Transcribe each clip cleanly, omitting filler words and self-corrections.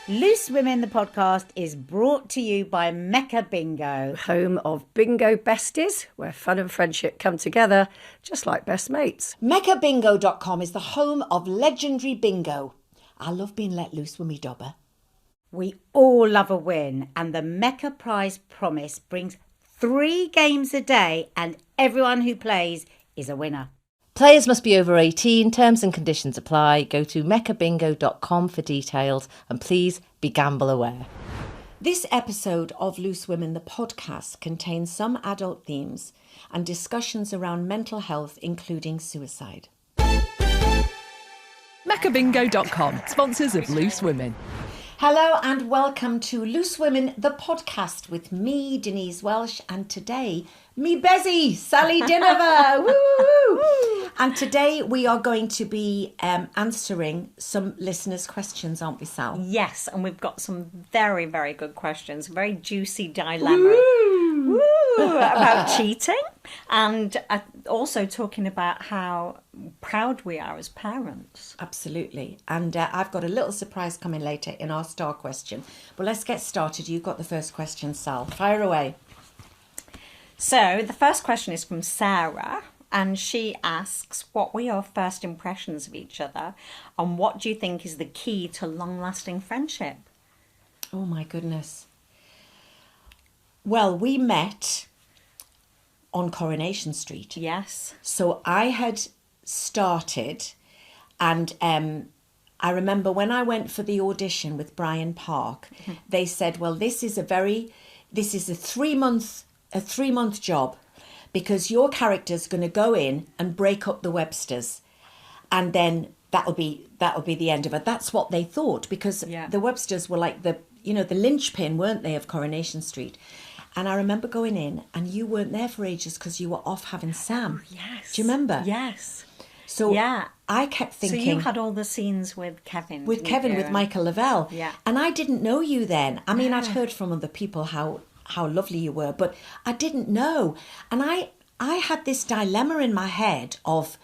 Loose Women, the podcast, is brought to you by Mecca Bingo. Home of bingo besties, where fun and friendship come together, just like best mates. MeccaBingo.com is the home of legendary bingo. I love being let loose with me dobber. We all love a win, and the Mecca Prize Promise brings 3 games a day, and everyone who plays is a winner. Players must be over 18, terms and conditions apply. Go to meccabingo.com for details and please be gamble aware. This episode of Loose Women, the podcast, contains some adult themes and discussions around mental health, including suicide. meccabingo.com, sponsors of Loose Women. Hello and welcome to Loose Women, the podcast, with me, Denise Welch, and today, me Bezzy, Sally Dynevor. Woo! And today we are going to be answering some listeners' questions, aren't we, Sal? Yes, and we've got some very, very good questions, very juicy dilemma. About cheating, and also talking about how proud we are as parents. Absolutely. And I've got a little surprise coming later in our star question. But let's get started. You've got the first question, Sal. Fire away. So the first question is from Sarah, and she asks, what were your first impressions of each other, and what do you think is the key to long-lasting friendship? Oh, my goodness. Well, we met on Coronation Street. Yes. So I had started, and I remember when I went for the audition with Brian Park, they said, well, this is a 3-month job, because your character's going to go in and break up the Websters, and then that'll be the end of it. That's what they thought, because the Websters were like the linchpin, weren't they, of Coronation Street. And I remember going in, and you weren't there for ages because you were off having Sam. Oh, yes. Do you remember? Yes. So I kept thinking... So you had all the scenes with Kevin. With Kevin, with Michael Lavelle. Yeah. And I didn't know you then. I mean, I'd heard from other people how lovely you were, but I didn't know. And I had this dilemma in my head of,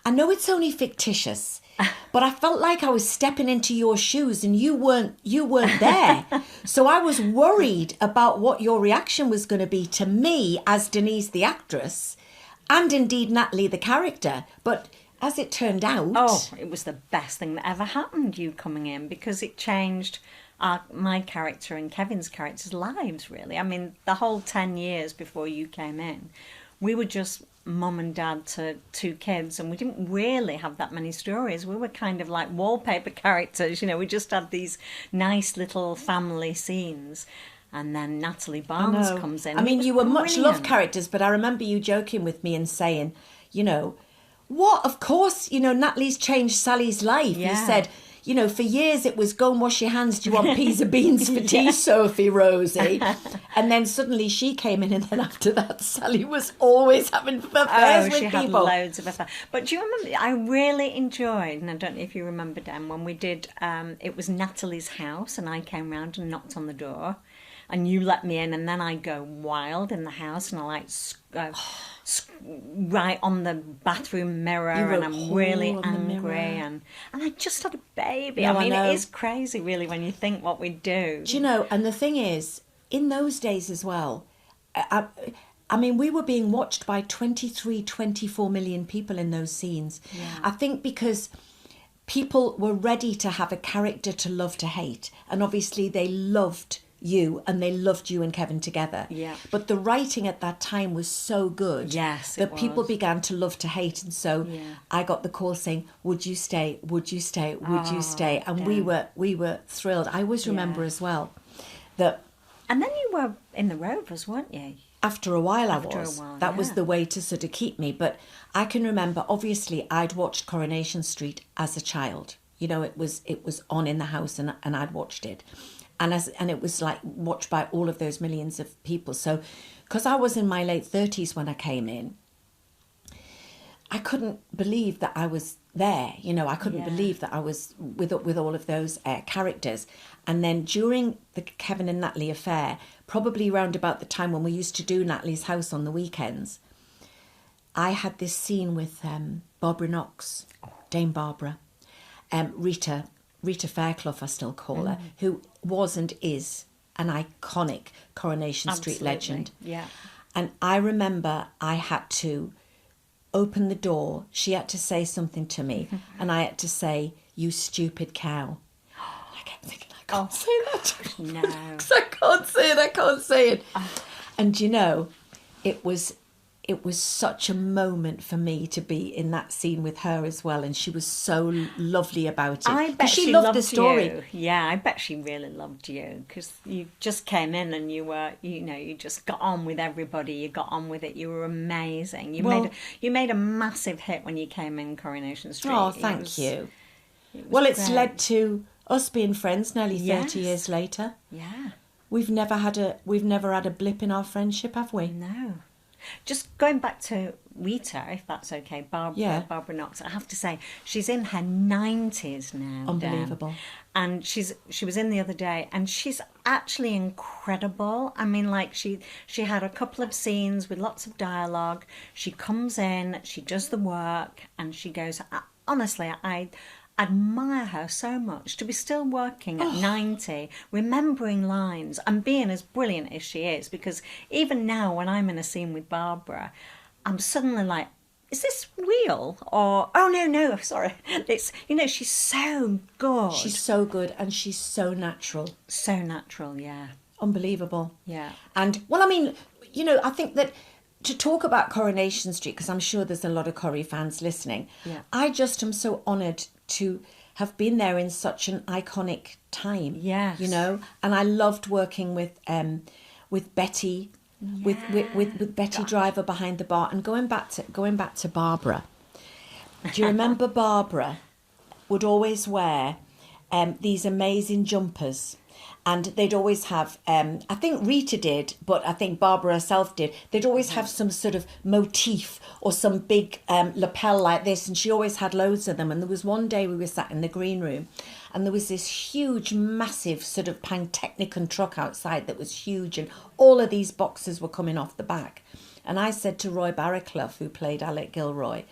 I know it's only fictitious, but I felt like I was stepping into your shoes and you weren't there. So I was worried about what your reaction was going to be to me as Denise the actress, and indeed Natalie the character. But as it turned out... Oh, it was the best thing that ever happened, you coming in, because it changed my character and Kevin's character's lives, really. I mean, the whole 10 years before you came in, we were just mum and dad to 2 kids, and we didn't really have that many stories. We were kind of like wallpaper characters, we just had these nice little family scenes. And then Natalie Barnes comes in. I mean, you were much loved characters, but I remember you joking with me and saying, what? Of course, Natalie's changed Sally's life. Yeah. You said, for years it was go and wash your hands. Do you want peas or beans for tea, Sophie, Rosie? And then suddenly she came in, and then after that, Sally was always having affairs with people. She had loads of affairs. But do you remember, I really enjoyed, and I don't know if you remember, Dan, when we did, it was Natalie's house, and I came round and knocked on the door. And you let me in, and then I go wild in the house, and I right on the bathroom mirror, and I'm really angry, and I just had a baby. No, I mean, I it is crazy, really, when you think what we do. Do you know? And the thing is, in those days as well, I mean, we were being watched by 23, 24 million people in those scenes. Yeah. I think because people were ready to have a character to love to hate, and obviously they loved you, and they loved you and Kevin together. Yeah. But the writing at that time was so good. Yes, that people began to love to hate, and so I got the call saying, "Would you stay? Would you stay? Would you stay?" And we were thrilled. I always remember as well that. And then you were in the Rovers, weren't you? After a while, that was the way to sort of keep me. But I can remember, obviously, I'd watched Coronation Street as a child. It was on in the house, and I'd watched it. And it was like watched by all of those millions of people. So, because I was in my late 30s when I came in, I couldn't believe that I was there. I couldn't believe that I was with all of those characters. And then during the Kevin and Natalie affair, probably around about the time when we used to do Natalie's house on the weekends, I had this scene with Barbara Knox, Dame Barbara, Rita, Rita Fairclough, I still call her, who was and is an iconic Coronation Street legend. Yeah. And I remember I had to open the door. She had to say something to me, and I had to say, "You stupid cow." I kept thinking, I can't say that. No. I can't say it. And you know, it was such a moment for me to be in that scene with her as well, and she was so lovely about it. I bet she loved the story. You. Yeah, I bet she really loved you, because you just came in and you were, you just got on with everybody. You got on with it. You were amazing. You made a massive hit when you came in Coronation Street. Oh, thank you. It's great. led to us being friends nearly 30 years later. Yeah. We've never had a blip in our friendship, have we? No. Just going back to Rita, if that's okay, Barbara Knox, I have to say, she's in her 90s now. Unbelievable. And she was in the other day, and she's actually incredible. I mean, like, she had a couple of scenes with lots of dialogue. She comes in, she does the work, and she goes, honestly, I admire her so much to be still working at 90, remembering lines and being as brilliant as she is, because even now when I'm in a scene with Barbara, I'm suddenly like, is this real? Or, oh no, sorry. It's, she's so good. She's so good, and she's so natural. So natural, yeah. Unbelievable. Yeah. And, well, I mean, I think that to talk about Coronation Street, because I'm sure there's a lot of Corrie fans listening, I just am so honoured to have been there in such an iconic time. Yes. And I loved working with Betty, with Betty Driver behind the bar, and going back to Barbara. Do you remember Barbara would always wear these amazing jumpers? And they'd always have, I think Rita did, but I think Barbara herself did. They'd always have some sort of motif or some big lapel like this. And she always had loads of them. And there was one day we were sat in the green room, and there was this huge, massive sort of Pantechnicon truck outside that was huge. And all of these boxes were coming off the back. And I said to Roy Barraclough, who played Alec Gilroy,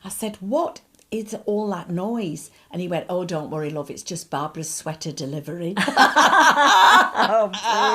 I said, "What is all that noise?" And he went, "Oh, don't worry, love, it's just Barbara's sweater delivery." Oh,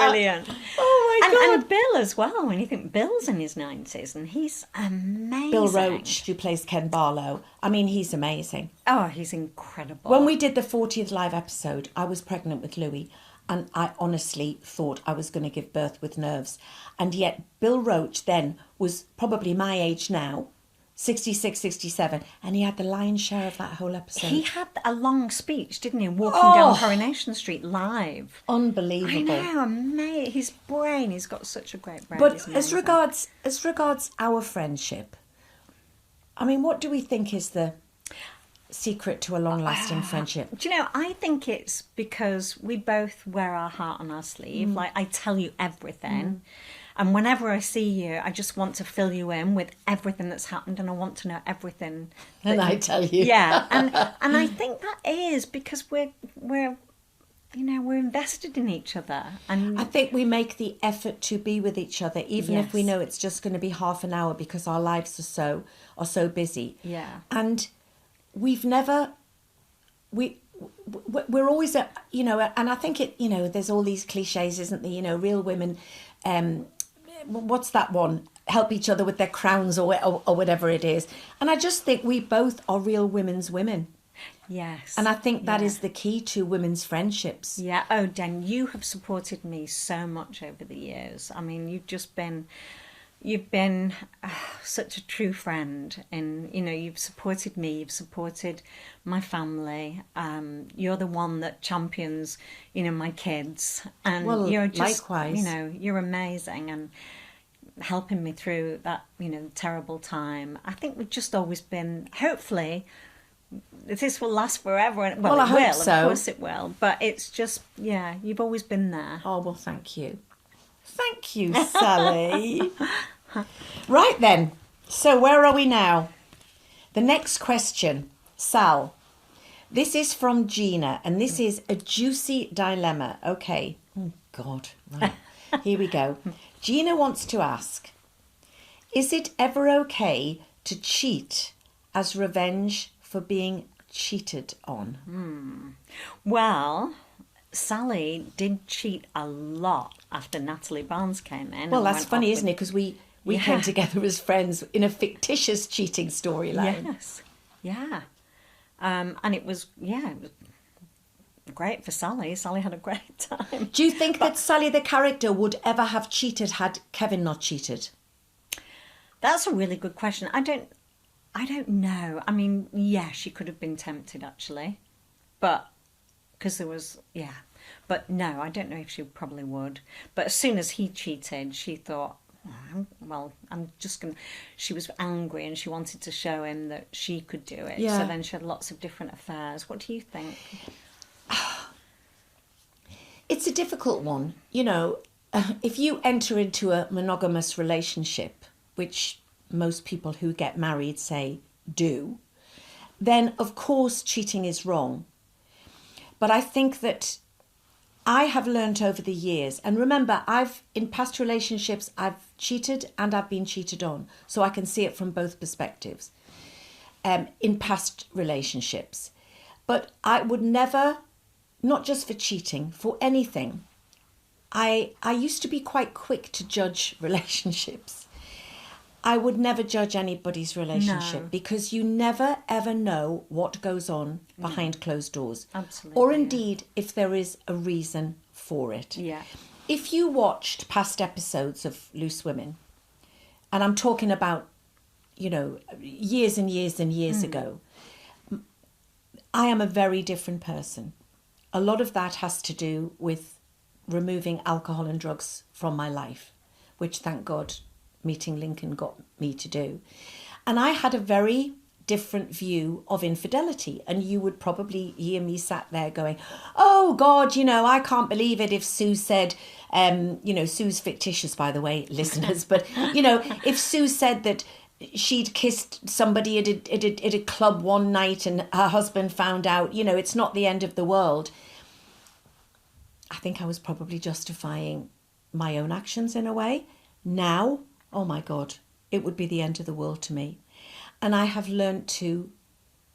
brilliant. Oh, my God. And Bill as well, when you think Bill's in his 90s, and he's amazing. Bill Roach, who plays Ken Barlow. I mean, he's amazing. Oh, he's incredible. When we did the 40th live episode, I was pregnant with Louis, and I honestly thought I was going to give birth with nerves. And yet Bill Roach then was probably my age now, 66, 67, and he had the lion's share of that whole episode. He had a long speech, didn't he? Walking down Coronation Street live. Unbelievable. I know, amazing. His brain, he's got such a great brain. But as regards our friendship, I mean, what do we think is the secret to a long-lasting friendship? Do you know, I think it's because we both wear our heart on our sleeve. Like, I tell you everything. And whenever I see you, I just want to fill you in with everything that's happened, and I want to know everything. And I tell you. Yeah, and I think that is because we're invested in each other. And I think we make the effort to be with each other, even if we know it's just going to be half an hour, because our lives are so busy. Yeah. And we're always, and I think there's all these cliches, isn't there? Real women, what's that one? Help each other with their crowns or whatever it is. And I just think we both are real women's women. Yes. And I think that is the key to women's friendships. Yeah. Oh, Dan, you have supported me so much over the years. I mean, you've been such a true friend, and you've supported me, you've supported my family. You're the one that champions my kids, and you're just likewise. You're amazing, and helping me through that terrible time. I think we've just always been, hopefully this will last forever, and I hope so. Of course it will, but it's just you've always been there. Oh, well, thank you, Sally. Right then, so where are we now? The next question, Sal. This is from Gina, and this is a juicy dilemma. Okay. Oh, God. Right. Here we go. Gina wants to ask, is it ever okay to cheat as revenge for being cheated on? Well, Sally did cheat a lot after Natalie Barnes came in. Well, and that's went funny, off isn't it? Because we Yeah. came together as friends in a fictitious cheating storyline. Yes, yeah. And it was great for Sally. Sally had a great time. Do you think that Sally the character would ever have cheated had Kevin not cheated? That's a really good question. I don't know. I mean, yeah, she could have been tempted actually, but because there was, yeah. But no, I don't know if she probably would. But as soon as he cheated, she thought, well, I'm just going to... She was angry and she wanted to show him that she could do it. Yeah. So then she had lots of different affairs. What do you think? It's a difficult one. You know, if you enter into a monogamous relationship, which most people who get married say do, then of course cheating is wrong. But I think that I have learnt over the years, and remember, in past relationships, I've cheated and I've been cheated on, so I can see it from both perspectives in past relationships. But I would never, not just for cheating, for anything. I used to be quite quick to judge relationships. I would never judge anybody's relationship because you never ever know what goes on behind closed doors. Absolutely. Or indeed if there is a reason for it. Yeah. If you watched past episodes of Loose Women, and I'm talking about, you know, years and years and years ago, I am a very different person. A lot of that has to do with removing alcohol and drugs from my life, which thank God meeting Lincoln got me to do. And I had a very different view of infidelity. And you would probably hear me sat there going, oh God, you know, I can't believe it if Sue said, you know, Sue's fictitious, by the way, listeners, but, you know, if Sue said that she'd kissed somebody at a club one night and her husband found out, you know, it's not the end of the world. I think I was probably justifying my own actions in a way. Now, oh my God, it would be the end of the world to me. And I have learned to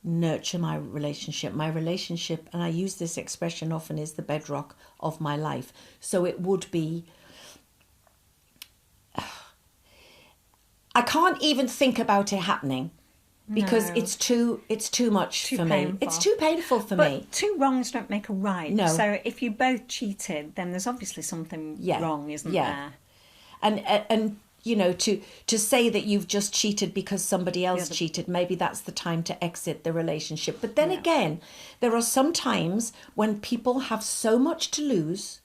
nurture my relationship. My relationship, and I use this expression often, is the bedrock of my life. So it would be... I can't even think about it happening because it's too much for me. It's too painful for me. But two wrongs don't make a right. No. So if you both cheated, then there's obviously something wrong, isn't there? And you know, to say that you've just cheated because somebody else cheated, maybe that's the time to exit the relationship. But then again, there are some times when people have so much to lose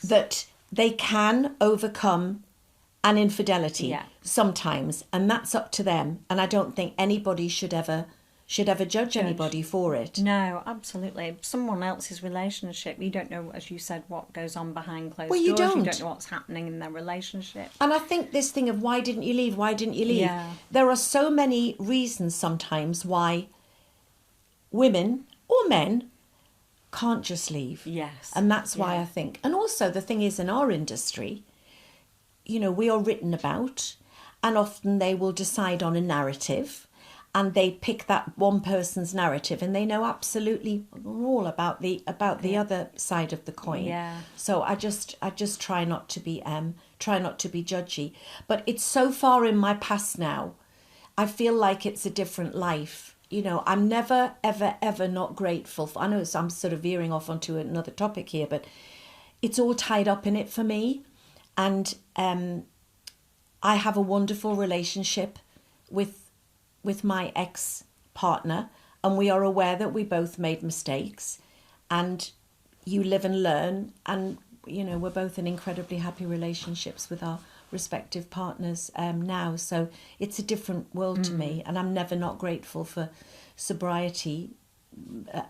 that they can overcome an infidelity sometimes, and that's up to them. And I don't think anybody should ever judge anybody for it. No, absolutely. Someone else's relationship, you don't know, as you said, what goes on behind closed doors. You don't know what's happening in their relationship. And I think this thing of why didn't you leave? Yeah. There are so many reasons sometimes why women or men can't just leave. Yes. And that's why I think. And also the thing is, in our industry, you know, we are written about, and often they will decide on a narrative. And they pick that one person's narrative, and they know absolutely all about the other side of the coin. Yeah. So I just try not to be judgy. But it's so far in my past now. I feel like it's a different life. You know, I'm never ever not grateful. I know I'm sort of veering off onto another topic here, but it's all tied up in it for me. And I have a wonderful relationship with my ex-partner, and we are aware that we both made mistakes, and you live and learn, and you know, we're both in incredibly happy relationships with our respective partners now. So it's a different world to me, and I'm never not grateful for sobriety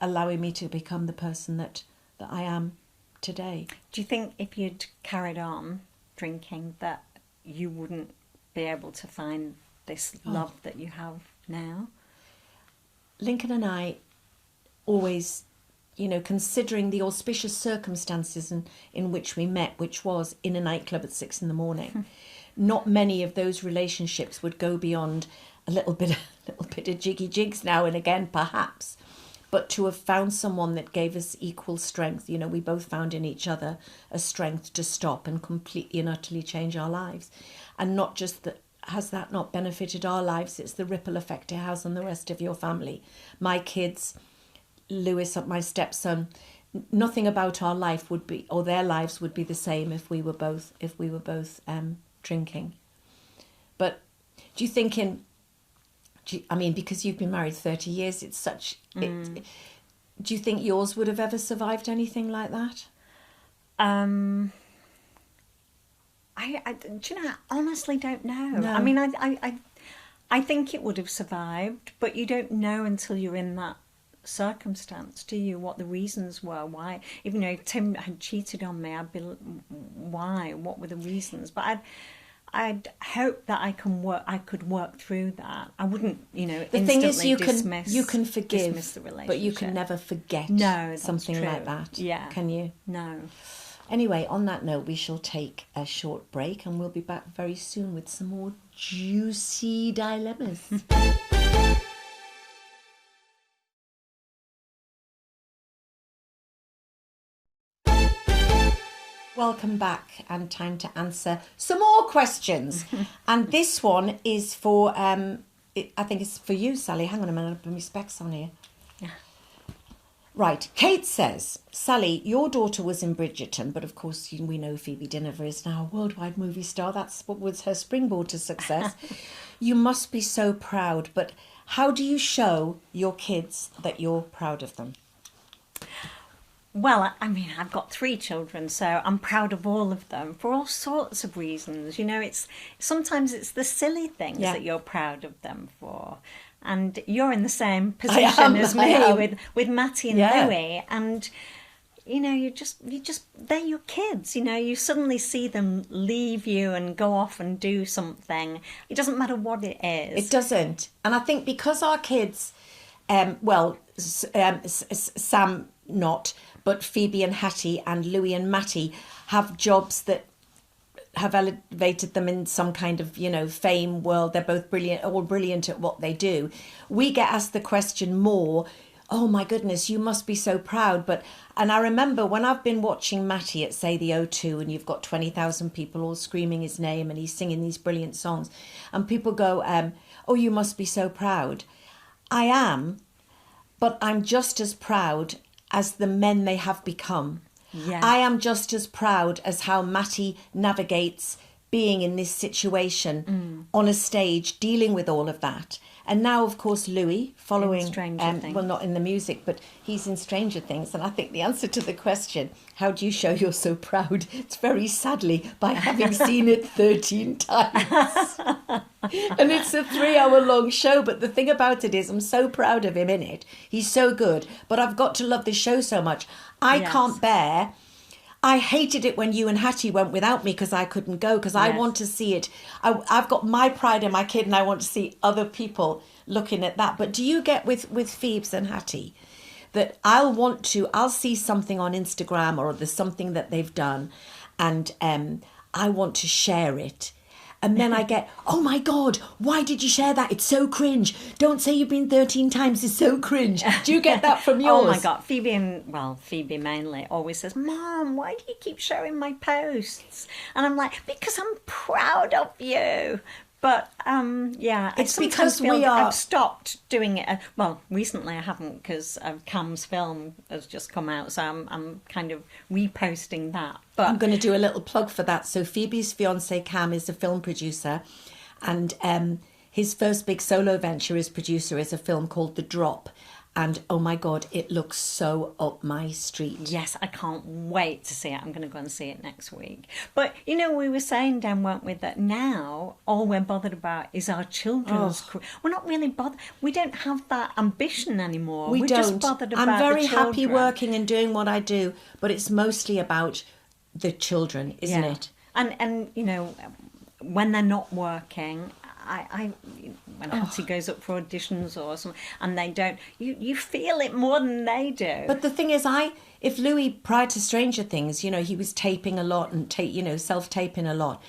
allowing me to become the person that I am today. Do you think if you'd carried on drinking that you wouldn't be able to find this love that you have now? Lincoln and I always, you know, considering the auspicious circumstances in which we met, which was in a nightclub at 6 a.m, not many of those relationships would go beyond a little bit of jiggy jigs now and again, perhaps. But to have found someone that gave us equal strength, you know, we both found in each other a strength to stop and completely and utterly change our lives. And not just that, has that not benefited our lives? It's the ripple effect it has on the rest of your family. My kids, Lewis, my stepson, nothing about our life would be, or their lives would be the same if we were both drinking. But do you think because you've been married 30 years, it's such... do you think yours would have ever survived anything like that? Do you know, I honestly don't know. No. I mean, I think it would have survived, but you don't know until you're in that circumstance, do you? What the reasons were, why. Even though Tim had cheated on me, I'd be, why? What were the reasons? But I'd hope that I could work through that. I wouldn't, you know, the thing is, you can forgive, the relationship, but you can never forget something true. like that. Yeah, can you? No. Anyway, on that note, we shall take a short break, and we'll be back very soon with some more juicy dilemmas. Welcome back, and time to answer some more questions. And this one is for, I think it's for you, Sally. Hang on a minute, I'll put my specs on here. Yeah. Right, Kate says, Sally, your daughter was in Bridgerton, but of course we know Phoebe Dynevor is now a worldwide movie star. That's what was her springboard to success. You must be so proud, but how do you show your kids that you're proud of them? Well, I mean, I've got 3 children, so I'm proud of all of them for all sorts of reasons. You know, sometimes it's the silly things that you're proud of them for. And you're in the same position as me with Matty and Louis. And, you know, they're your kids. You know, you suddenly see them leave you and go off and do something. It doesn't matter what it is. It doesn't. And I think because our kids, Sam not, but Phoebe and Hattie and Louis and Matty have jobs that have elevated them in some kind of, you know, fame world. They're both all brilliant at what they do. We get asked the question more, oh my goodness, you must be so proud. And I remember when I've been watching Matty at, say, the O2, and you've got 20,000 people all screaming his name and he's singing these brilliant songs, and people go, oh, you must be so proud. I am, but I'm just as proud as the men they have become. Yeah. I am just as proud as how Matty navigates being in this situation on a stage, dealing with all of that. And now, of course, Louis, following, well, not in the music, but he's in Stranger Things. And I think the answer to the question, how do you show you're so proud? It's very sadly by having seen it 13 times. And it's a 3-hour-long show. But the thing about it is I'm so proud of him in it. He's so good. But I've got to love this show so much. I can't bear... I hated it when you and Hattie went without me because I couldn't go, because I want to see it. I've got my pride in my kid and I want to see other people looking at that. But do you get with Phoebes and Hattie that I'll see something on Instagram or there's something that they've done and I want to share it. And then I get, oh my God, why did you share that? It's so cringe. Don't say you've been 13 times. It's so cringe. Do you get that from yours? Oh my God. Phoebe mainly always says, Mom, why do you keep showing my posts? And I'm like, because I'm proud of you. But it's because I've stopped doing it. Well, recently I haven't because Cam's film has just come out, so I'm kind of reposting that. But I'm going to do a little plug for that. So Phoebe's fiance Cam is a film producer, and his first big solo venture as producer is a film called The Drop. And oh my God, it looks so up my street. Yes, I can't wait to see it. I'm going to go and see it next week. But, you know, we were saying, Dan, weren't we, that now all we're bothered about is our children's career. We're not really bothered. We don't have that ambition anymore. We're just bothered about I'm very the children. happy working and doing what I do, but it's mostly about the children, isn't it? And you know, when they're not working... when Hattie goes up for auditions or something, and they don't, you feel it more than they do. But the thing is, if Louis, prior to Stranger Things, you know, he was taping a lot and self-taping a lot,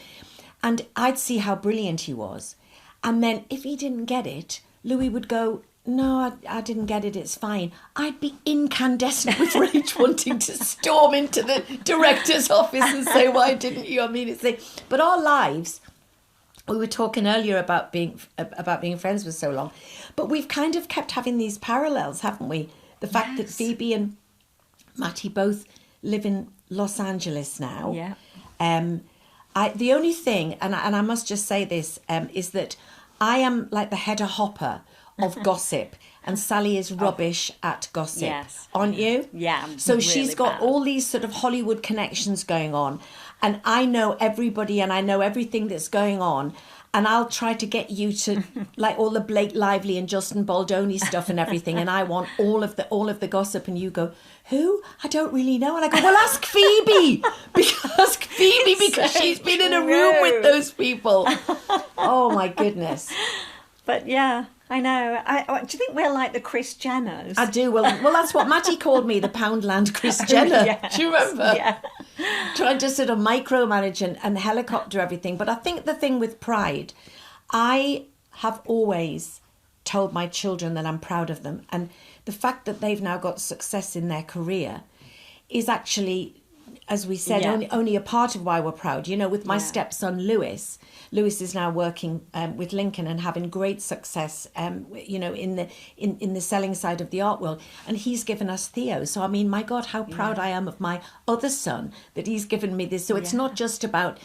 and I'd see how brilliant he was, And then if he didn't get it, Louis would go, no, I didn't get it, it's fine. I'd be incandescent with rage, wanting to storm into the director's office and say, why didn't you? I mean, but our lives, we were talking earlier about being friends for so long, but we've kind of kept having these parallels, haven't we? The fact that Phoebe and Matty both live in Los Angeles now. Yeah. The only thing, and I must just say this, is that I am like the header hopper of gossip, and Sally is rubbish at gossip. Yes. Aren't you? Yeah. So really she's got bad. all these sort of Hollywood connections going on, and I know everybody and I know everything that's going on, and I'll try to get you to like all the Blake Lively and Justin Baldoni stuff and everything, and I want all of the gossip, and you go, who? I don't really know. And I go, well, ask Phoebe. Ask Phoebe because she's been in a room with those people. Oh my goodness. But yeah, I know. Do you think we're like the Kris Jenners? I do. Well, that's what Matty called me, the Poundland Kris Jenner. Yes. Do you remember? Yeah. Trying to sort of micromanage and helicopter everything. But I think the thing with pride, I have always told my children that I'm proud of them. And the fact that they've now got success in their career is actually, as we said, only a part of why we're proud. You know, with my stepson Lewis is now working with Lincoln and having great success, you know, in the selling side of the art world. And he's given us Theo. So, I mean, my God, how proud I am of my other son that he's given me this. So it's not just about,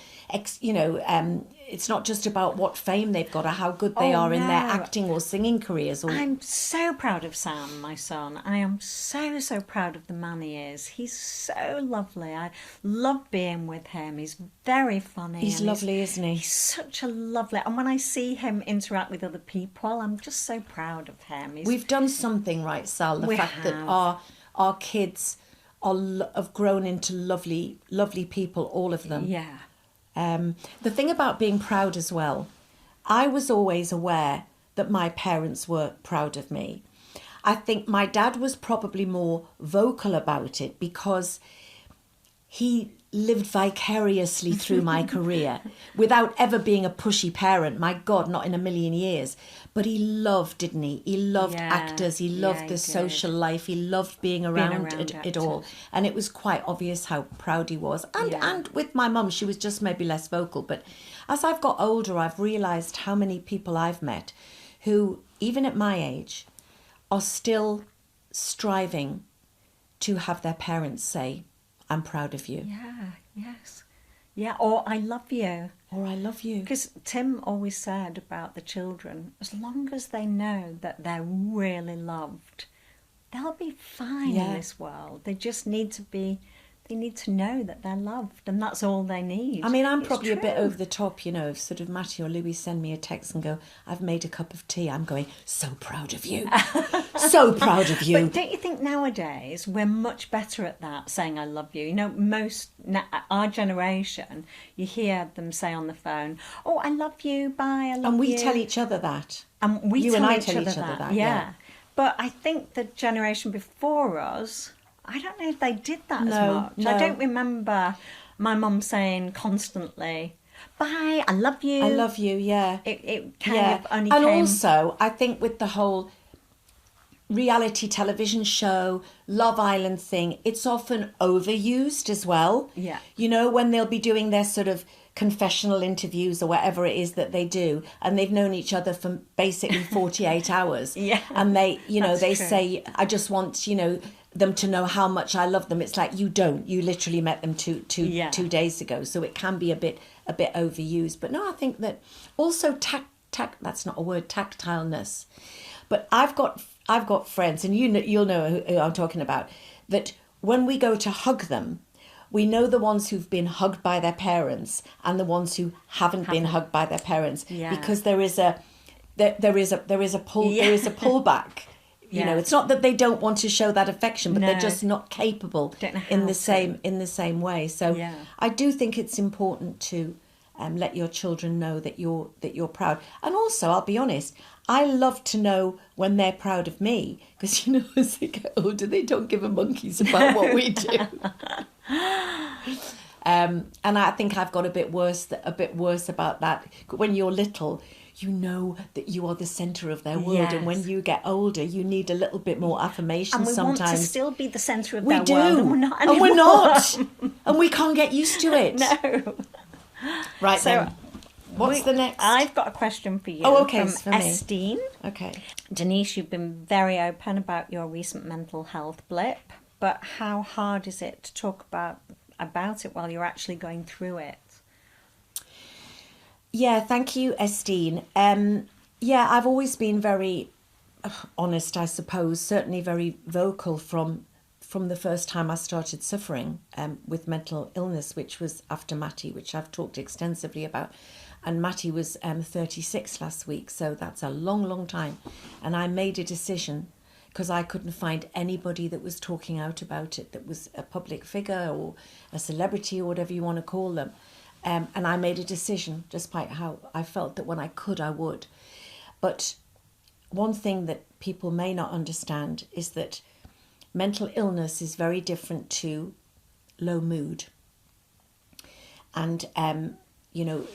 it's not just about what fame they've got or how good they are in their acting or singing careers. I'm so proud of Sam, my son. I am so, so proud of the man he is. He's so lovely. I love being with him. He's very funny. He's lovely, isn't he? He's such a lovely... And when I see him interact with other people, I'm just so proud of him. We've done something right, Sal. The fact that our kids have grown into lovely, lovely people, all of them. Yeah. The thing about being proud as well, I was always aware that my parents were proud of me. I think my dad was probably more vocal about it because he lived vicariously through my career without ever being a pushy parent. My God, not in a million years. But he loved, didn't he? He loved actors. He loved the social life. He loved being around it all. And it was quite obvious how proud he was. And with my mum, she was just maybe less vocal. But as I've got older, I've realised how many people I've met who, even at my age, are still striving to have their parents say, I'm proud of you. Yeah, yes. Yeah, or I love you. Or I love you. Because Tim always said about the children, as long as they know that they're really loved, they'll be fine in this world. They just need to be... They need to know that they're loved, and that's all they need. I mean, I'm probably a bit over the top, you know, if sort of Matty or Louis send me a text and go, I've made a cup of tea, I'm going, so proud of you. So proud of you. But don't you think nowadays we're much better at that, saying I love you? You know, our generation, you hear them say on the phone, oh, I love you, bye, I love you. And we tell each other that. And we you tell and I each tell other each other that. Yeah. But I think the generation before us, I don't know if they did that as much. No. I don't remember my mum saying constantly, bye, I love you. I love you, yeah. It kind of only and came... also, I think with the whole reality television show, Love Island thing, it's often overused as well. Yeah. You know, when they'll be doing their sort of confessional interviews or whatever it is that they do, and they've known each other for basically 48 hours. Yeah. And they, you know, they true. say, I just want, you know, them to know how much I love them. It's like, you don't. You literally met them two days ago. So it can be a bit overused. But no, I think that also that's not a word, tactileness. But I've got friends, and you'll know who I'm talking about, that when we go to hug them, we know the ones who've been hugged by their parents and the ones who haven't been hugged by their parents, because there is a pullback. You know, it's not that they don't want to show that affection, but they're just not capable in the same way. So I do think it's important to let your children know that you're proud. And also, I'll be honest, I love to know when they're proud of me, because, you know, as they get older, they don't give a monkey's about what we do. And I think I've got a bit worse about that. When you're little, you know that you are the centre of their world. And when you get older, you need a little bit more affirmation and we sometimes. want to still be the centre of we their do. world, and we're not anymore. And we're not. And we can't get used to it. No. Right, So, then. What's the next? I've got a question for you. Oh, okay, From it's for me. Estine. Okay. Denise, you've been very open about your recent mental health blip, but how hard is it to talk about it while you're actually going through it? Yeah, thank you, Estine. Yeah, I've always been very honest, I suppose, certainly very vocal from the first time I started suffering with mental illness, which was after Matty, which I've talked extensively about. And Matty was 36 last week, so that's a long, long time. And I made a decision, because I couldn't find anybody that was talking out about it, that was a public figure or a celebrity or whatever you want to call them. And I made a decision, despite how I felt that when I could, I would. But one thing that people may not understand is that mental illness is very different to low mood. And, you know,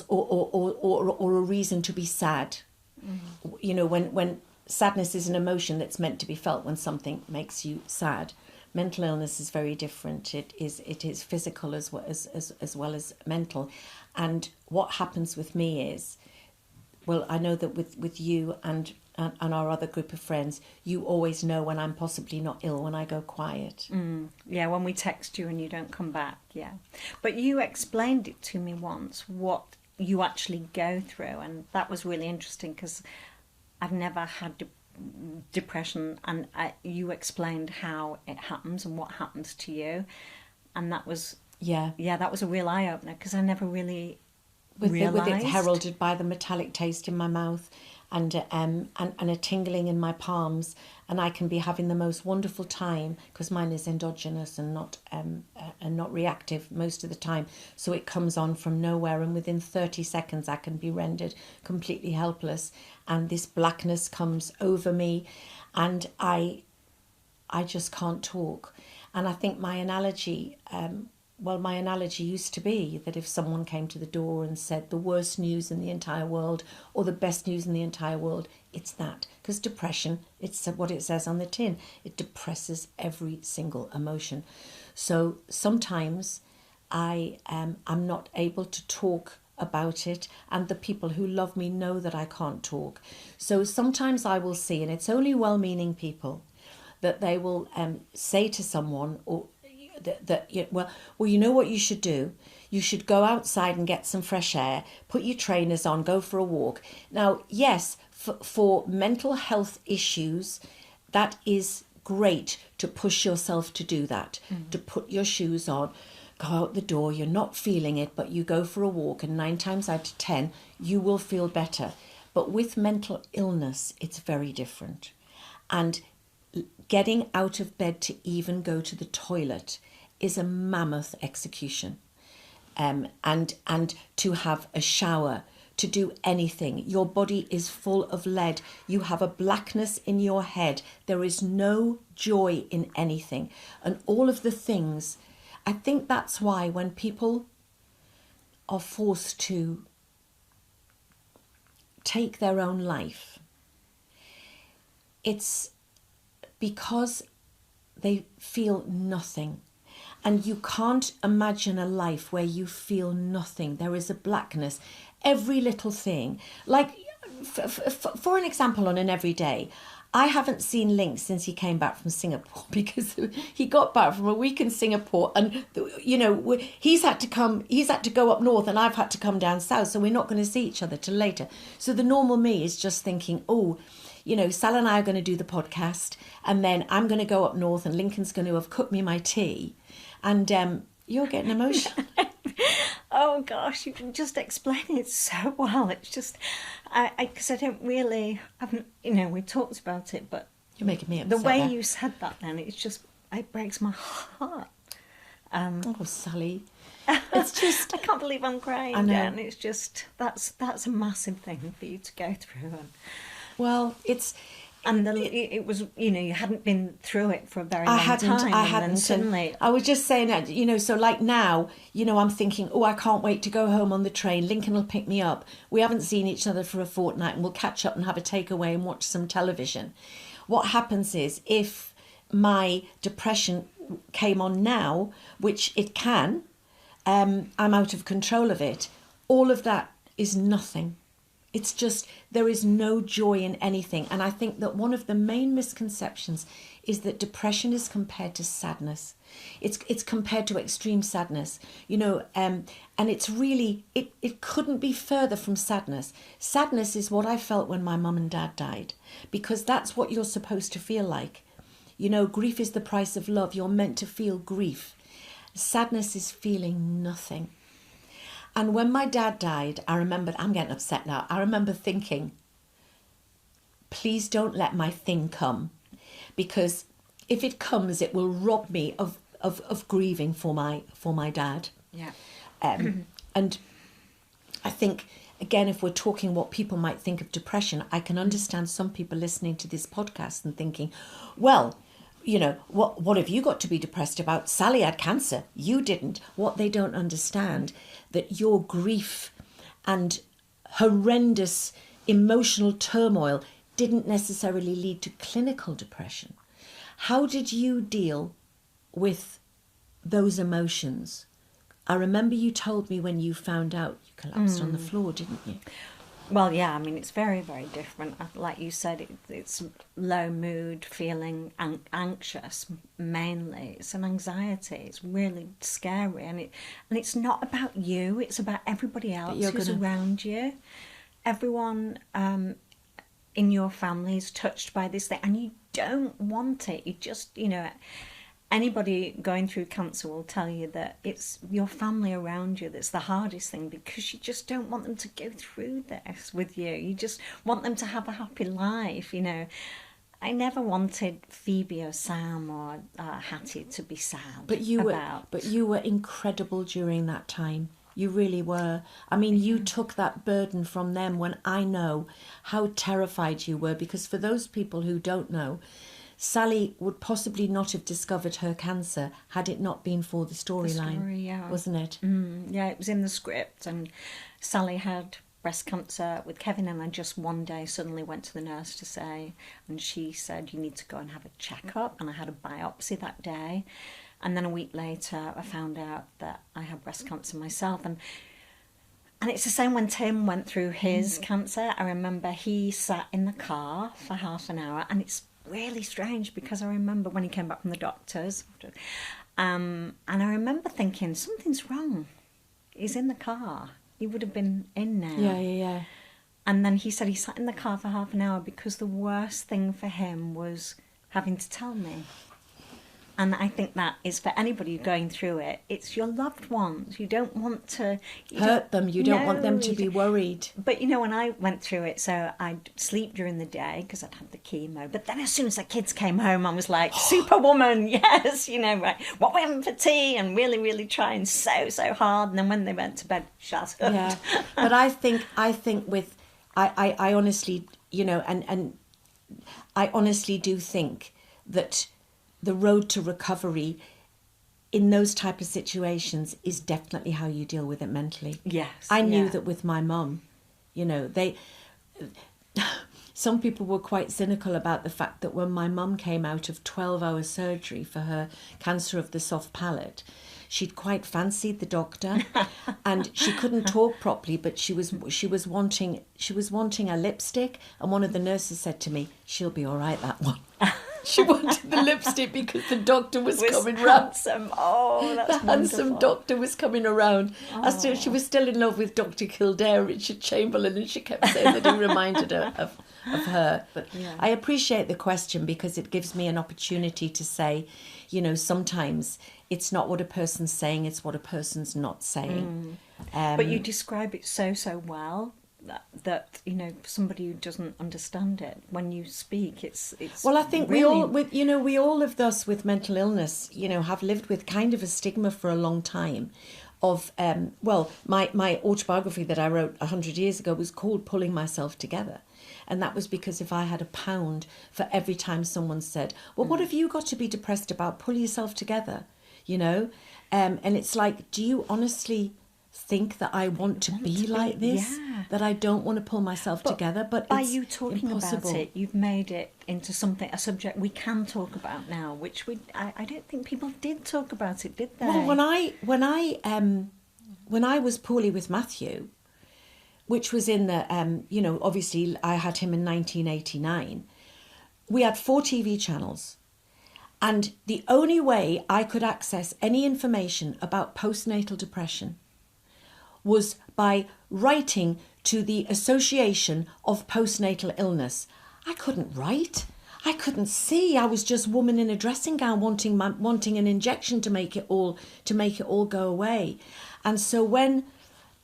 or a reason to be sad. Mm-hmm. You know, when sadness is an emotion that's meant to be felt when something makes you sad. Mental illness is very different. It is physical as well as mental. And what happens with me is, well, I know that with you and our other group of friends, you always know when I'm possibly not ill, when I go quiet. Yeah, when we text you and you don't come back, yeah. But you explained it to me once, what you actually go through, and that was really interesting because I've never had depression, and you explained how it happens and what happens to you, and that was that was a real eye-opener because I never really realised. With it heralded by the metallic taste in my mouth and a tingling in my palms, and I can be having the most wonderful time because mine is endogenous and not reactive most of the time, so it comes on from nowhere, and within 30 seconds I can be rendered completely helpless, and this blackness comes over me, and I just can't talk. And I think my analogy used to be that if someone came to the door and said the worst news in the entire world or the best news in the entire world, it's that. Because depression, it's what it says on the tin. It depresses every single emotion. So sometimes I'm not able to talk about it, and the people who love me know that I can't talk. So sometimes I will see, and it's only well-meaning people, that they will say to someone, or well, you know what you should do? You should go outside and get some fresh air, put your trainers on, go for a walk. Now, yes, for mental health issues, that is great to push yourself to do that, to put your shoes on, go out the door, you're not feeling it, but you go for a walk, and 9 times out of 10, you will feel better. But with mental illness, it's very different. And getting out of bed to even go to the toilet is a mammoth execution. And to have a shower, to do anything. Your body is full of lead. You have a blackness in your head. There is no joy in anything. And all of the things, I think that's why when people are forced to take their own life, it's because they feel nothing. And you can't imagine a life where you feel nothing. There is a blackness. Every little thing. Like, for an example, on an everyday, I haven't seen Link since he came back from Singapore, because he got back from a week in Singapore, and, you know, he's had to go up north, and I've had to come down south, so we're not going to see each other till later. So the normal me is just thinking, oh, you know, Sal and I are going to do the podcast, and then I'm going to go up north, and Lincoln's going to have cooked me my tea. And you're getting emotional. Oh gosh, you can just explain it so well. It's just, because I don't really, you know, we talked about it, but you're making me upset. The way you said that, then it's just, it breaks my heart. Oh, Sally, it's just, I can't believe I'm crying. I know. And it's just, that's a massive thing for you to go through. Well, it's And it was, you hadn't been through it for a very long time. I hadn't. And suddenly, I was just saying that, so like now, I'm thinking, oh, I can't wait to go home on the train. Lincoln will pick me up. We haven't seen each other for a fortnight and we'll catch up and have a takeaway and watch some television. What happens is if my depression came on now, which it can, I'm out of control of it. All of that is nothing. It's just, there is no joy in anything. And I think that one of the main misconceptions is that depression is compared to sadness. It's compared to extreme sadness, and it's really, it couldn't be further from sadness. Sadness is what I felt when my mum and dad died, because that's what you're supposed to feel like. Grief is the price of love. You're meant to feel grief. Sadness is feeling nothing. And when my dad died, I remembered, I'm getting upset now, I remember thinking, please don't let my thing come, because if it comes, it will rob me of grieving for my dad. Yeah. And I think, again, if we're talking what people might think of depression, I can understand some people listening to this podcast and thinking, well, what have you got to be depressed about? Sally had cancer. You didn't. What they don't understand, that your grief and horrendous emotional turmoil didn't necessarily lead to clinical depression. How did you deal with those emotions? I remember you told me when you found out you collapsed on the floor, didn't you? Well, yeah, it's very, very different. Like you said, it's low mood, feeling anxious mainly. It's an anxiety. It's really scary. And it's not about you. It's about everybody else who's around you. Everyone in your family is touched by this thing. And you don't want it. You just, anybody going through cancer will tell you that it's your family around you that's the hardest thing, because you just don't want them to go through this with you. You just want them to have a happy life, I never wanted Phoebe or Sam or Hattie to be sad. But you were incredible during that time. You really were. You took that burden from them when I know how terrified you were, because for those people who don't know, Sally would possibly not have discovered her cancer had it not been for the storyline, yeah. Wasn't it? Yeah, it was in the script. And Sally had breast cancer with Kevin, and I just one day suddenly went to the nurse to say, and she said, you need to go and have a checkup. And I had a biopsy that day. And then a week later, I found out that I had breast cancer myself. And it's the same when Tim went through his cancer. I remember he sat in the car for half an hour, and it's really strange because I remember when he came back from the doctors, and I remember thinking, something's wrong. He's in the car. He would have been in now. Yeah. And then he said he sat in the car for half an hour because the worst thing for him was having to tell me. And I think that is for anybody going through it. It's your loved ones. You don't want to hurt them. You don't want them to be worried. But when I went through it, so I'd sleep during the day because I'd had the chemo. But then as soon as the kids came home, I was like, Superwoman, yes, right. What we're having for tea, and really, really trying so hard. And then when they went to bed, shut up. Yeah. But I think with, I honestly, and I honestly do think that the road to recovery in those type of situations is definitely how you deal with it mentally. Yes. I knew that with my mum, some people were quite cynical about the fact that when my mum came out of 12-hour surgery for her cancer of the soft palate, she'd quite fancied the doctor, and she couldn't talk properly, but she was wanting a lipstick, and one of the nurses said to me, "She'll be all right, that one." She wanted the lipstick because the doctor was coming round. Oh, that's the handsome doctor was coming around. Oh. She was still in love with Dr. Kildare, Richard Chamberlain, and she kept saying that he reminded her of her. But yeah. I appreciate the question because it gives me an opportunity to say, sometimes it's not what a person's saying, it's what a person's not saying. But you describe it so well. That somebody who doesn't understand it, when you speak, it's well, I think really... we all of us with mental illness have lived with kind of a stigma for a long time of my autobiography that I wrote 100 years ago was called Pulling Myself Together, And that was because if I had £1 for every time someone said, well, what have you got to be depressed about? Pull yourself together, you know? And it's like, do you honestly think that I want to be like this? Yeah. That I don't want to pull myself together? But by it's you talking impossible. about it, you've made it into a subject we can talk about now, which I don't think people did talk about it, did they? Well, when I was poorly with Matthew, which was in the, obviously I had him in 1989, we had 4 TV channels. And the only way I could access any information about postnatal depression was by writing to the Association of Postnatal Illness. I couldn't write. I couldn't see. I was just woman in a dressing gown wanting an injection to make it all go away. And so when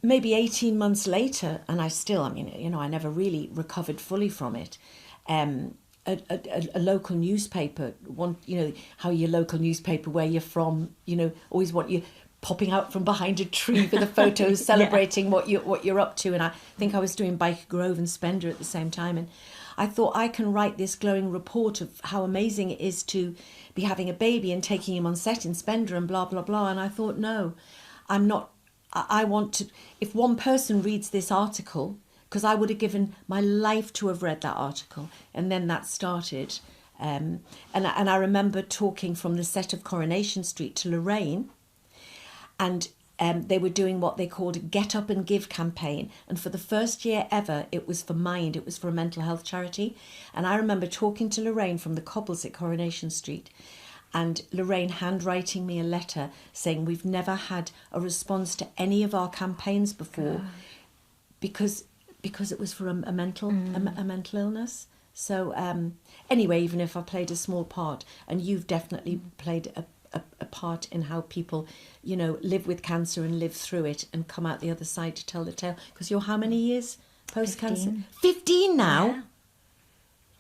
maybe 18 months later, and I never really recovered fully from it. A local newspaper, how your local newspaper, where you're from, always want you popping out from behind a tree with the photos celebrating what you're up to. And I think I was doing Biker Grove and Spender at the same time. And I thought, I can write this glowing report of how amazing it is to be having a baby and taking him on set in Spender and blah, blah, blah. And I thought, no, I'm not. I want to, if one person reads this article, because I would have given my life to have read that article. And then that started. And I remember talking from the set of Coronation Street to Lorraine, and they were doing what they called a Get Up and Give campaign. And for the first year ever, it was for Mind. It was for a mental health charity. And I remember talking to Lorraine from the Cobbles at Coronation Street, and Lorraine handwriting me a letter saying, we've never had a response to any of our campaigns before because it was for a mental illness. So anyway, even if I played a small part, and you've definitely played a part in how people, live with cancer and live through it and come out the other side to tell the tale. Because you're how many years post-cancer? 15 now? Yeah.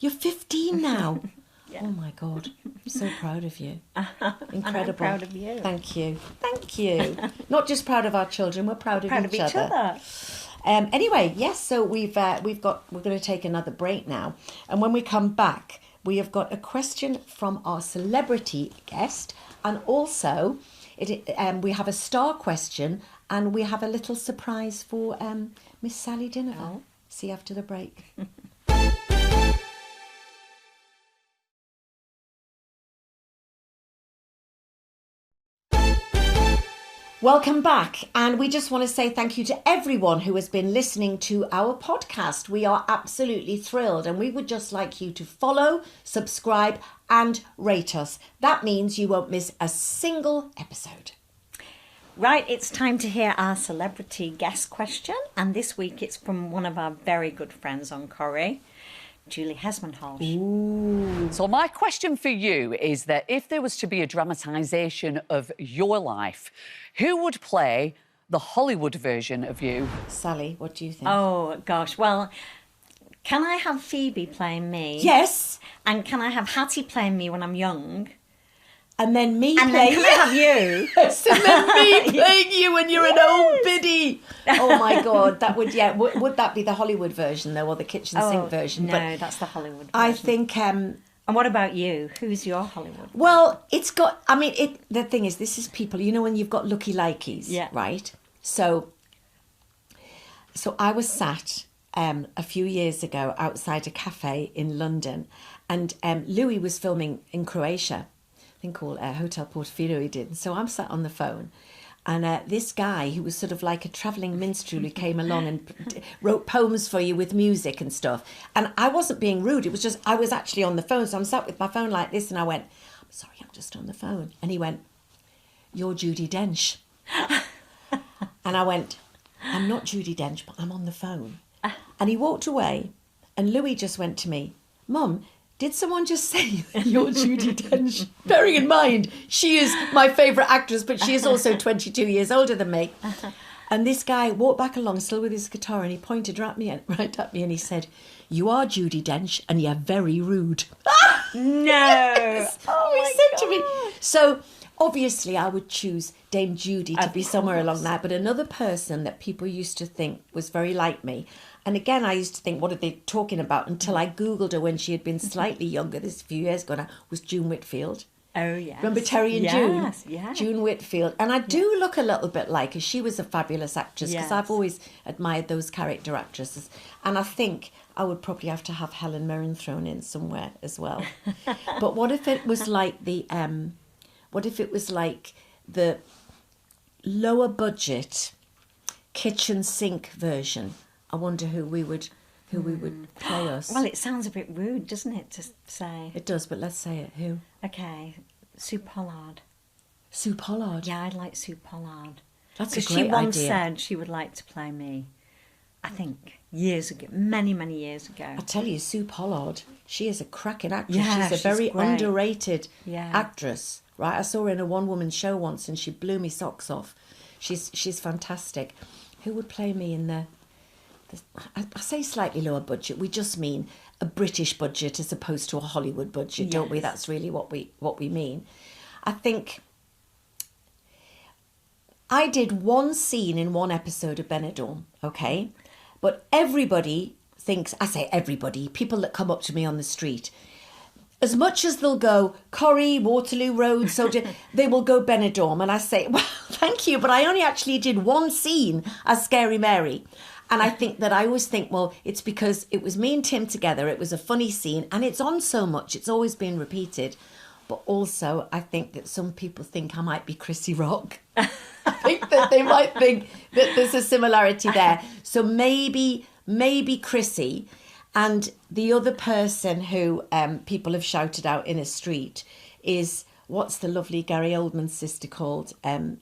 You're 15 now? Yeah. Oh my God, I'm so proud of you. Incredible. And I'm proud of you. Thank you. Not just proud of our children, we're proud of each other. Anyway, yes, so we're going to take another break now. And when we come back, we have got a question from our celebrity guest, and also we have a star question, and we have a little surprise for Miss Sally Dynevor. Oh. See you after the break. Welcome back, and we just want to say thank you to everyone who has been listening to our podcast. We are absolutely thrilled, and we would just like you to follow, subscribe and rate us. That means you won't miss a single episode. Right, it's time to hear our celebrity guest question, and this week it's from one of our very good friends on Corrie, Julie Hesmondhalgh. Ooh. So my question for you is that if there was to be a dramatisation of your life, who would play the Hollywood version of you? Sally, what do you think? Oh, gosh. Well, can I have Phoebe playing me? Yes. And can I have Hattie playing me when I'm young? And then me and playing then can I have you? Yes, and then me playing you when you're an old biddy. Oh my God, that would would that be the Hollywood version though, or the kitchen sink version? No, but that's the Hollywood version. I think. And what about you? Who's your Hollywood? Well, it's got. I mean, the thing is, this is people. You know, when you've got looky likies, yeah, right? So I was sat a few years ago outside a cafe in London, and Louis was filming in Croatia. I think called Hotel Portofino he did. So I'm sat on the phone, and this guy who was sort of like a travelling minstrel who came along and wrote poems for you with music and stuff. And I wasn't being rude. It was just, I was actually on the phone. So I'm sat with my phone like this, and I went, I'm sorry, I'm just on the phone. And he went, you're Judi Dench. And I went, I'm not Judi Dench, but I'm on the phone. And he walked away, and Louis just went to me, Mum, did someone just say you're Judi Dench? Bearing in mind, she is my favourite actress, but she is also 22 years older than me. And this guy walked back along, still with his guitar, and he pointed right at me and he said, you are Judi Dench and you're very rude. No. Yes. Oh, he said God. To me. So Obviously, I would choose Dame Judy to be somewhere along there, but another person that people used to think was very like me, and again, I used to think, what are they talking about? Until I Googled her when she had been slightly younger, this a few years ago now, was June Whitfield. Oh, yes. Remember Terry and June? Yes, yeah. June Whitfield. And I do look a little bit like her. She was a fabulous actress, because I've always admired those character actresses. And I think I would probably have to have Helen Mirren thrown in somewhere as well. But what if it was like the lower budget kitchen sink version? I wonder who we would play us. Well, it sounds a bit rude, doesn't it, to say? It does, but let's say it. Who? Okay, Sue Pollard. Sue Pollard? Yeah, I'd like Sue Pollard. That's a great idea. She once idea. said she would like to play me, I think, years ago, many, many years ago. I tell you, Sue Pollard, she is a cracking actress. Yeah, she's a very great. underrated actress, right? I saw her in a one-woman show once and she blew me socks off. She's fantastic. Who would play me in the I say slightly lower budget, we just mean a British budget as opposed to a Hollywood budget, don't we? That's really what we mean. I think I did one scene in one episode of Benidorm, okay? But everybody thinks, I say everybody, people that come up to me on the street, as much as they'll go Corrie, Waterloo Road, so they will go Benidorm. And I say, well, thank you, but I only actually did one scene as Scary Mary. And I think that I always think, well, it's because it was me and Tim together. It was a funny scene and it's on so much. It's always been repeated. But also, I think that some people think I might be Chrissy Rock. I think that they might think that there's a similarity there. So maybe Chrissy. And the other person who people have shouted out in a street is, what's the lovely Gary Oldman's sister called? Not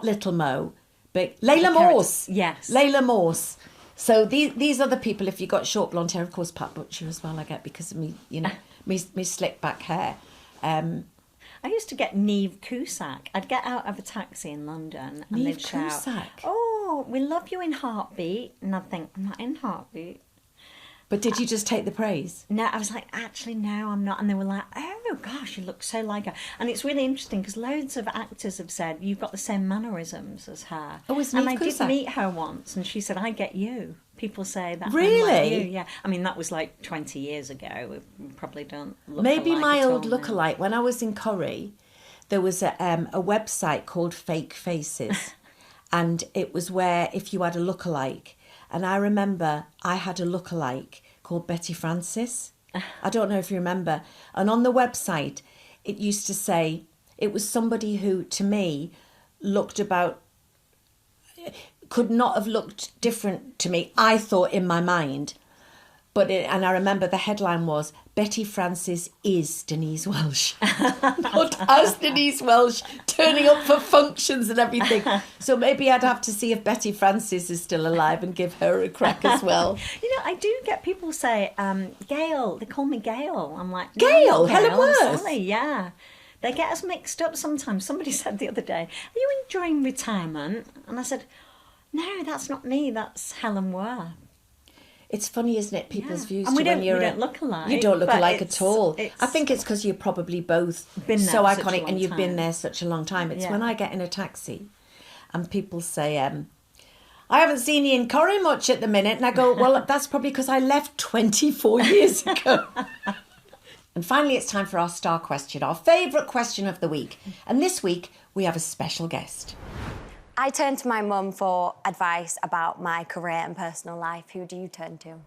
Little Mo. But Layla Morse. Yes. Layla Morse. So these are the people, if you got short blonde hair, of course, Pat Butcher as well, I get, because of me, me slick back hair. I used to get Niamh Cusack. I'd get out of a taxi in London and they'd shout, Cusack. "Oh, we love you in Heartbeat." And I'd think, I'm not in Heartbeat. But did you just take the praise? No, I was like, actually, no, I'm not. And they were like, oh, gosh, you look so like her. And it's really interesting because loads of actors have said, you've got the same mannerisms as her. Oh, is And Niamh I did Cusack? meet her once and she said, I get you. People say that. Really? I'm like you. Yeah. I mean, that was like 20 years ago. We probably don't look Maybe alike my at old all now. lookalike, when I was in Corrie, there was a website called Fake Faces. And it was where if you had a lookalike, and I remember I had a lookalike called Betty Francis. I don't know if you remember. And on the website, it used to say, it was somebody who, to me, could not have looked different to me, I thought, in my mind. And I remember the headline was, Betty Francis is Denise Welch. Not as Denise Welch, turning up for functions and everything. So maybe I'd have to see if Betty Francis is still alive and give her a crack as well. I do get people say, Gail, they call me Gail. I'm like, Gail? no, Helen I'm Worth? sorry, yeah. They get us mixed up sometimes. Somebody said the other day, are you enjoying retirement? And I said, no, that's not me, that's Helen Worth. It's funny, isn't it, people's views And we to when don't, you're... we don't look alike. You don't look but alike at all. I think it's because you're probably both been there so for such a iconic long and you've been time. there such a long time. It's Yeah. when I get in a taxi and people say, I haven't seen you in Corrie much at the minute. And I go, well, that's probably because I left 24 years ago. And finally, it's time for our star question, our favourite question of the week. And this week, we have a special guest. I turn to my mum for advice about my career and personal life. Who do you turn to?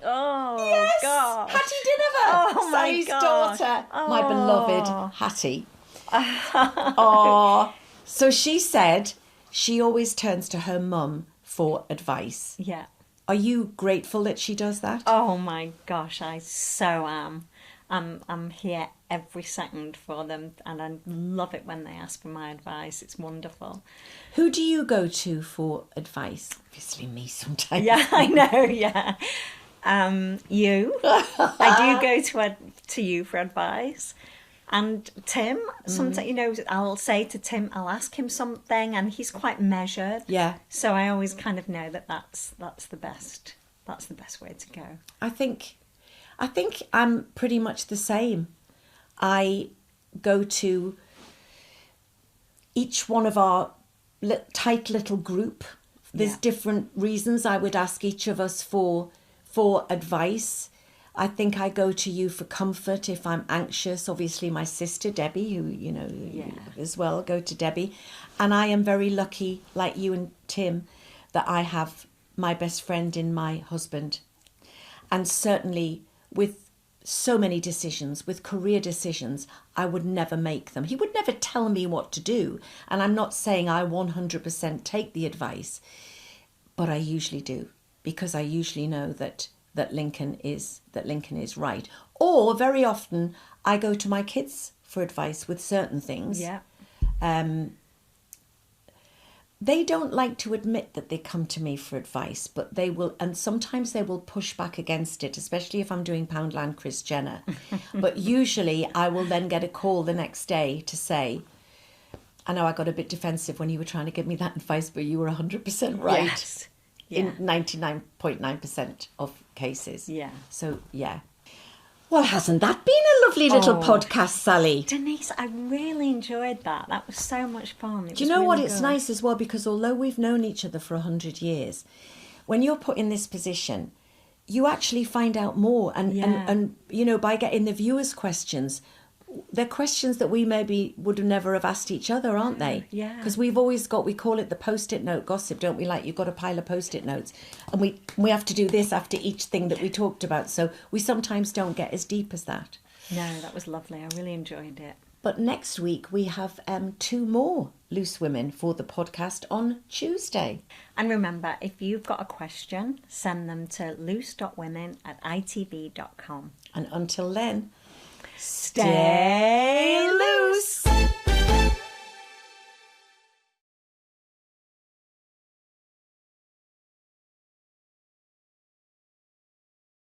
Oh, Yes! God. Hattie Dynevor, Oh, my Sally's God. daughter, my beloved Oh. Hattie. Oh, so she said she always turns to her mum for advice. Yeah. Are you grateful that she does that? Oh, my gosh, I so am. I'm here every second for them and I love it when they ask for my advice. It's wonderful. Who do you go to for advice? Obviously me sometimes. Yeah, I know, yeah. You. I do go to you for advice. And Tim, sometimes, I'll say to Tim, I'll ask him something and he's quite measured. Yeah. So I always kind of know that's the best. That's the best way to go. I think I'm pretty much the same. I go to each one of our tight little group. There's different reasons I would ask each of us for advice. I think I go to you for comfort if I'm anxious. Obviously, my sister, Debbie, who, you know, as well, go to Debbie. And I am very lucky, like you and Tim, that I have my best friend in my husband. And certainly with so many decisions, with career decisions, I would never make them. He would never tell me what to do. And I'm not saying I 100% take the advice, but I usually do, because I usually know that Lincoln is right. Or very often I go to my kids for advice with certain things. Yeah. They don't like to admit that they come to me for advice, but they will, and sometimes they will push back against it, especially if I'm doing Poundland Chris Jenner. But usually I will then get a call the next day to say, I know I got a bit defensive when you were trying to give me that advice, but you were 100% right. Yes. In 99.9% of cases. Yeah. So, yeah. Well, hasn't that been a lovely little podcast, Sally? Denise, I really enjoyed that. That was so much fun. Do you know what? It's nice as well, because although we've known each other for 100 years, when you're put in this position, you actually find out more. And you know, by getting the viewers' questions, they're questions that we maybe would have never have asked each other, aren't they? Yeah. Because we've always got, we call it the post-it note gossip, don't we? Like, you've got a pile of post-it notes, and we have to do this after each thing that we talked about. So we sometimes don't get as deep as that. No, that was lovely. I really enjoyed it. But next week we have 2 more Loose Women for the podcast on Tuesday. And remember, if you've got a question, send them to loose.women@itv.com. And until then, stay